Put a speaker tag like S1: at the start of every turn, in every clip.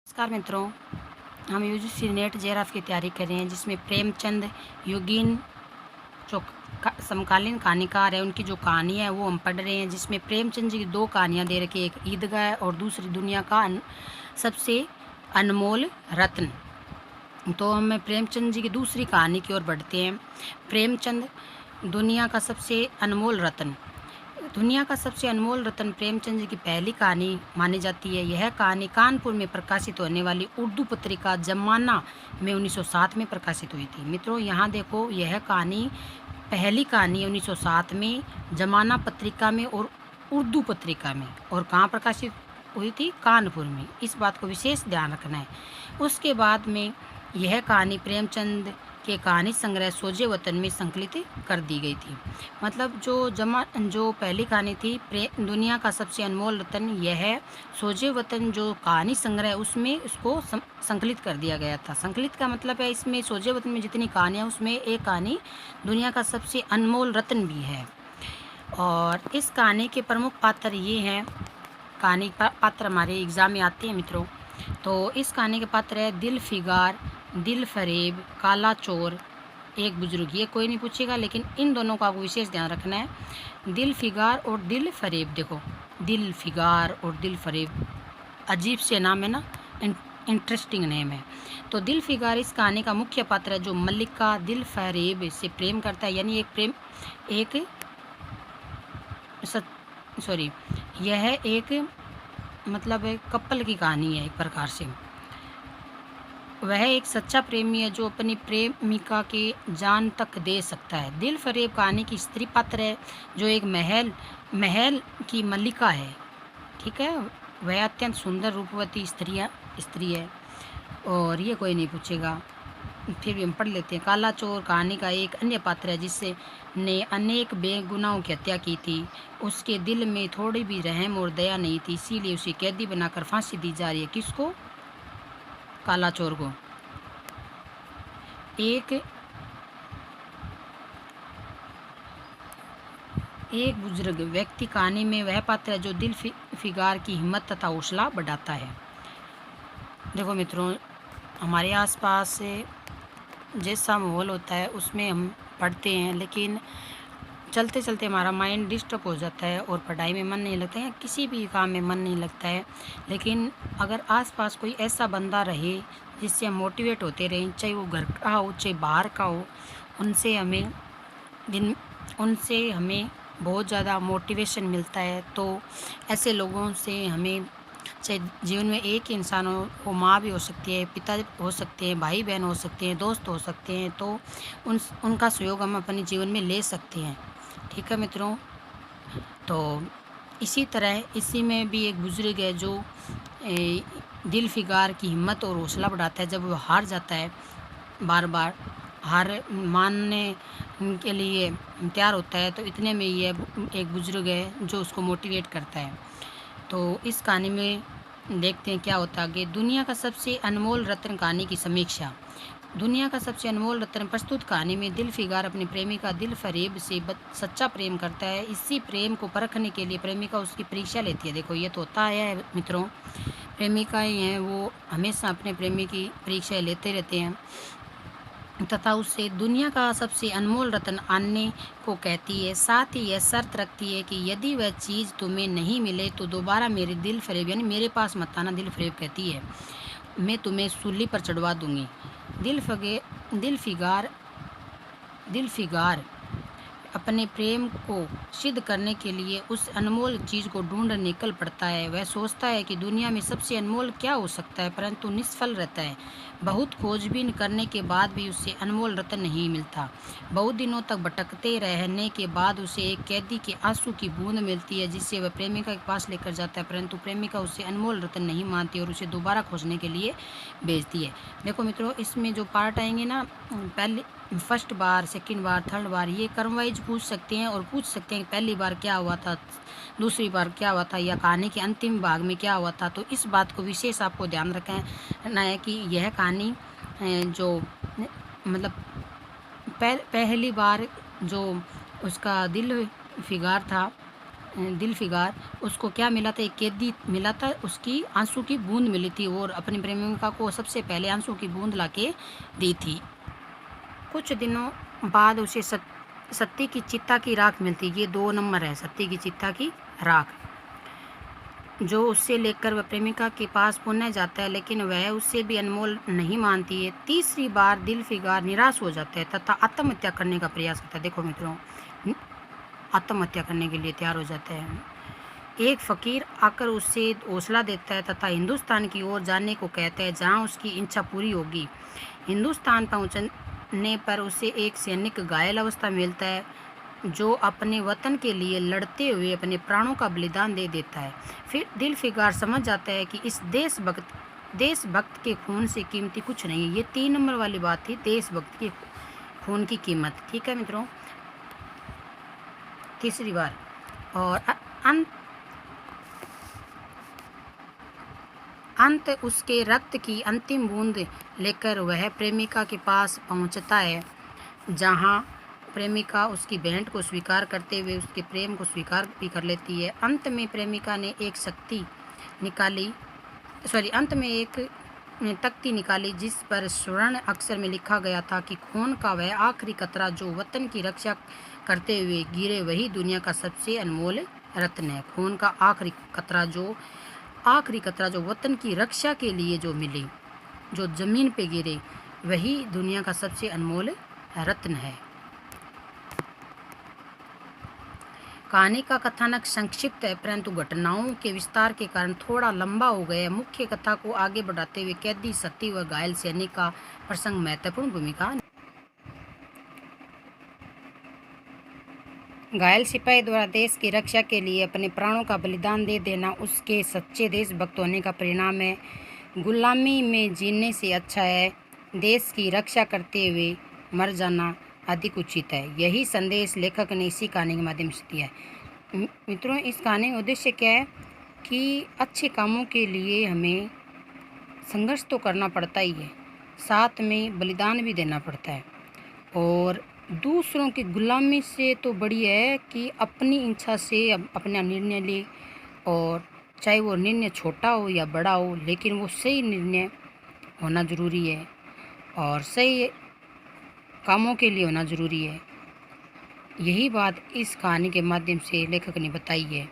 S1: नमस्कार मित्रों, हम यूजीसी नेट जेआरएफ की तैयारी कर रहे हैं जिसमें प्रेमचंद युगीन जो समकालीन कहानीकार है उनकी जो कहानी है वो हम पढ़ रहे हैं। जिसमें प्रेमचंद जी की दो कहानियाँ दे रखी है, एक ईदगाह और दूसरी दुनिया का सबसे अनमोल रत्न। तो हम प्रेमचंद जी की दूसरी कहानी की ओर बढ़ते हैं। प्रेमचंद दुनिया का सबसे अनमोल रत्न। दुनिया का सबसे अनमोल रत्न प्रेमचंद जी की पहली कहानी मानी जाती है। यह कहानी कानपुर में प्रकाशित होने वाली उर्दू पत्रिका जमाना में 1907 में प्रकाशित हुई थी। मित्रों यहाँ देखो, यह कहानी पहली कहानी 1907 में जमाना पत्रिका में और उर्दू पत्रिका में, और कहाँ प्रकाशित हुई थी? कानपुर में। इस बात को विशेष ध्यान रखना है। उसके बाद में यह कहानी प्रेमचंद के कहानी संग्रह सोजे वतन में संकलित कर दी गई थी। मतलब जो पहली कहानी थी दुनिया का सबसे अनमोल रत्न, यह सोजे वतन जो कहानी संग्रह उसमें इसको संकलित कर दिया गया था। संकलित का मतलब है इसमें सोजे वतन में जितनी कहानियाँ उसमें एक कहानी दुनिया का सबसे अनमोल रत्न भी है। और इस कहानी के प्रमुख पात्र ये हैं, कहानी पात्र हमारे एग्ज़ाम में आते हैं मित्रों। तो इस कहानी के पात्र है दिल फिगार, दिल फरेब, काला चोर, एक बुजुर्ग। ये कोई नहीं पूछेगा, लेकिन इन दोनों का आपको विशेष ध्यान रखना है। दिल फिगार और दिल फरेब, देखो दिल फिगार और दिल फरेब अजीब से नाम है ना, इंटरेस्टिंग नेम है। तो दिल फिगार इस कहानी का मुख्य पात्र है जो मल्लिका दिल फरेब से प्रेम करता है। यानी यह एक मतलब एक कपल की कहानी है एक प्रकार से। वह एक सच्चा प्रेमी है जो अपनी प्रेमिका के जान तक दे सकता है। दिल फरेब कहानी की स्त्री पात्र है जो एक महल की मल्लिका है। ठीक है, वह अत्यंत सुंदर रूपवती स्त्री है, और ये कोई नहीं पूछेगा, फिर भी हम पढ़ लेते हैं। काला चोर कहानी का एक अन्य पात्र है जिससे ने अनेक बेगुनाहों की हत्या की थी। उसके दिल में थोड़ी भी रहम और दया नहीं थी, इसीलिए उसे कैदी बनाकर फांसी दी जा रही है। किसको? काला चोर को। एक बुजुर्ग व्यक्ति कहानी में वह पात्र है जो दिल फिगार की हिम्मत तथा हौसला बढ़ाता है। देखो मित्रों, हमारे आसपास से जैसा माहौल होता है उसमें हम पढ़ते हैं, लेकिन चलते चलते हमारा माइंड डिस्टर्ब हो जाता है और पढ़ाई में मन नहीं लगता है, किसी भी काम में मन नहीं लगता है। लेकिन अगर आसपास कोई ऐसा बंदा रहे जिससे हम मोटिवेट होते रहें, चाहे वो घर का हो चाहे बाहर का हो, उनसे हमें बहुत ज़्यादा मोटिवेशन मिलता है। तो ऐसे लोगों से हमें, चाहे जीवन में एक ही इंसान हो, वो माँ भी हो सकती है, पिता हो सकते हैं, भाई बहन हो सकते हैं, दोस्त हो सकते हैं, तो उनका सहयोग हम अपने जीवन में ले सकते हैं। ठीक है मित्रों, तो इसी तरह इसी में भी एक बुजुर्ग है जो दिल फिगार की हिम्मत और हौसला बढ़ाता है। जब वो हार जाता है, बार बार हार मानने के लिए तैयार होता है, तो इतने में ये एक बुजुर्ग है जो उसको मोटिवेट करता है। तो इस कहानी में देखते हैं क्या होता है आगे। दुनिया का सबसे अनमोल रत्न कहानी की समीक्षा। दुनिया का सबसे अनमोल रत्न प्रस्तुत कहानी में दिल फिगार अपनी प्रेमिका दिल फरेब से सच्चा प्रेम करता है। इसी प्रेम को परखने के लिए प्रेमिका उसकी परीक्षा लेती है। देखो ये तो होता है मित्रों, प्रेमिकाएं हैं वो हमेशा अपने प्रेमी की परीक्षाएं लेते रहते हैं तथा उससे दुनिया का सबसे अनमोल रत्न आनने को कहती है। साथ ही यह शर्त रखती है कि यदि वह चीज़ तुम्हें नहीं मिले तो दोबारा मेरे दिल फरेब यानी मेरे पास मत आना। दिल फरेब कहती है मैं तुम्हें सूली पर चढ़वा दूंगी। दिल फिगार अपने प्रेम को सिद्ध करने के लिए उस अनमोल चीज़ को ढूंढ निकल पड़ता है। वह सोचता है कि दुनिया में सबसे अनमोल क्या हो सकता है, परंतु निष्फल रहता है। बहुत खोजबीन करने के बाद भी उसे अनमोल रत्न नहीं मिलता। बहुत दिनों तक भटकते रहने के बाद उसे एक कैदी के आंसू की बूंद मिलती है जिसे वह प्रेमिका के पास लेकर जाता है, परंतु प्रेमिका उसे अनमोल रत्न नहीं मानती और उसे दोबारा खोजने के लिए भेजती है। देखो मित्रों, इसमें जो पार्ट आएंगे ना, पहले फर्स्ट बार, सेकंड बार, थर्ड बार, ये क्रम वाइज पूछ सकते हैं और पूछ सकते हैं पहली बार क्या हुआ था, दूसरी बार क्या हुआ था, या कहानी के अंतिम भाग में क्या हुआ था। तो इस बात को विशेष आपको ध्यान रखना है कि यह कहानी जो मतलब पहली बार जो उसका दिल फिगार था दिलफिगार, उसको क्या मिला था, एक कैदी मिला था, उसकी आंसू की बूंद मिली थी और अपनी प्रेमिका को सबसे पहले आंसू की बूंद लाके दी थी। कुछ दिनों बाद उसे सत्ती की चिता की राख मिलती। ये 2 नंबर है, सत्ती की चिता की राख, जो उससे लेकर वह प्रेमिका के पास पुनः जाता है, लेकिन वह उससे भी अनमोल नहीं मानती है। तीसरी बार दिलफिगार निराश हो जाता है तथा आत्महत्या करने का प्रयास करता है। देखो मित्रों, आत्महत्या करने के लिए तैयार हो जाता है। एक फ़कीर आकर उसे हौसला देता है तथा हिंदुस्तान की ओर जाने को कहता है, जहाँ उसकी इच्छा पूरी होगी। हिंदुस्तान पहुँचने पर उसे एक सैनिक घायल अवस्था में मिलता है, जो अपने वतन के लिए लड़ते हुए अपने प्राणों का बलिदान दे देता है। फिर दिलफिगार समझ जाता है कि इस देशभक्त के खून से कीमती कुछ नहीं है। ये 3 नंबर वाली बात थी, देशभक्त के खून की कीमत। ठीक है मित्रों, तीसरी बार। और अंत उसके रक्त की अंतिम बूंद लेकर वह प्रेमिका के पास पहुंचता है, जहां प्रेमिका उसकी भेंट को स्वीकार करते हुए उसके प्रेम को स्वीकार भी कर लेती है। अंत में प्रेमिका ने एक तख्ती निकाली, जिस पर स्वर्ण अक्षर में लिखा गया था कि खून का वह आखिरी कतरा जो वतन की रक्षा करते हुए गिरे, वही दुनिया का सबसे अनमोल रत्न है। खून का आखिरी कतरा जो वतन की रक्षा के लिए जो मिले, जो ज़मीन पे गिरे, वही दुनिया का सबसे अनमोल रत्न है। कहानी का कथानक संक्षिप्त है, परंतु घटनाओं के विस्तार के कारण थोड़ा लंबा हो गया। मुख्य कथा को आगे बढ़ाते हुए कैदी, सती व घायल सैनिक का प्रसंग महत्वपूर्ण भूमिका। घायल सिपाही द्वारा देश की रक्षा के लिए अपने प्राणों का बलिदान दे देना उसके सच्चे देशभक्त होने का परिणाम है। गुलामी में जीने से अच्छा है देश की रक्षा करते हुए मर जाना अधिक उचित है। यही संदेश लेखक ने इसी कहानी के माध्यम से दिया है। मित्रों, इस कहानी का उद्देश्य क्या है कि अच्छे कामों के लिए हमें संघर्ष तो करना पड़ता ही है, साथ में बलिदान भी देना पड़ता है। और दूसरों की गुलामी से तो बढ़िया है कि अपनी इच्छा से अपना निर्णय ले, और चाहे वो निर्णय छोटा हो या बड़ा हो, लेकिन वो सही निर्णय होना ज़रूरी है और सही कामों के लिए होना ज़रूरी है। यही बात इस कहानी के माध्यम से लेखक ने बताई है।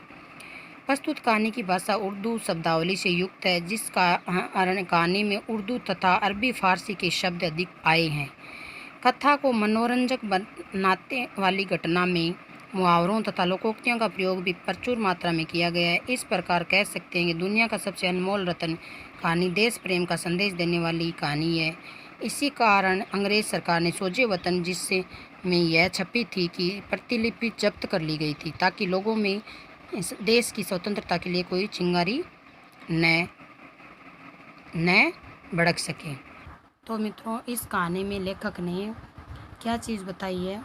S1: प्रस्तुत कहानी की भाषा उर्दू शब्दावली से युक्त है, जिस कारण कहानी में उर्दू तथा अरबी फारसी के शब्द अधिक आए हैं। कथा को मनोरंजक बनाने वाली घटना में मुहावरों तथा लोकोक्तियों का प्रयोग भी प्रचुर मात्रा में किया गया है। इस प्रकार कह सकते हैं कि दुनिया का सबसे अनमोल रत्न कहानी देश प्रेम का संदेश देने वाली कहानी है। इसी कारण अंग्रेज सरकार ने सोजे वतन जिससे में यह छपी थी कि प्रतिलिपि जब्त कर ली गई थी, ताकि लोगों में इस देश की स्वतंत्रता के लिए कोई चिंगारी न भड़क सके। तो मित्रों, इस कहानी में लेखक ने क्या चीज़ बताई है,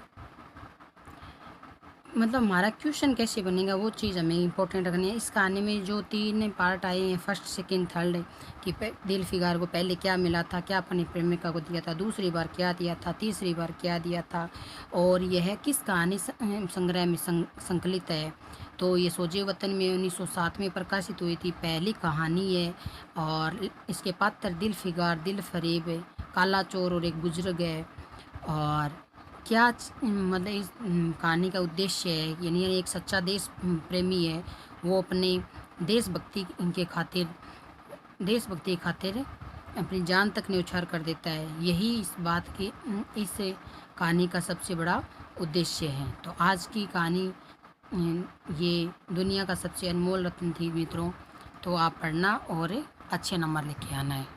S1: मतलब हमारा क्वेश्चन कैसे बनेगा वो चीज़ हमें इम्पोर्टेंट रखनी है। इस कहानी में जो 3 पार्ट आए हैं, फर्स्ट, सेकंड, थर्ड, कि दिलफिगार को पहले क्या मिला था, क्या अपनी प्रेमिका को दिया था, दूसरी बार क्या दिया था, तीसरी बार क्या दिया था, और यह किस कहानी संग्रह में संकलित है। तो ये सोजे वतन में 1907 में प्रकाशित हुई थी, पहली कहानी है। और इसके पात्र दिलफिगार, दिलफरेब, काला चोर और एक बुजुर्ग है। और क्या मतलब इस कहानी का उद्देश्य है, यानी एक सच्चा देश प्रेमी है, वो अपने देशभक्ति के खातिर अपनी जान तक न्यौछावर कर देता है। यही इस कहानी का सबसे बड़ा उद्देश्य है। तो आज की कहानी ये दुनिया का सबसे अनमोल रत्न थी मित्रों। तो आप पढ़ना और अच्छे नंबर लेके आना है।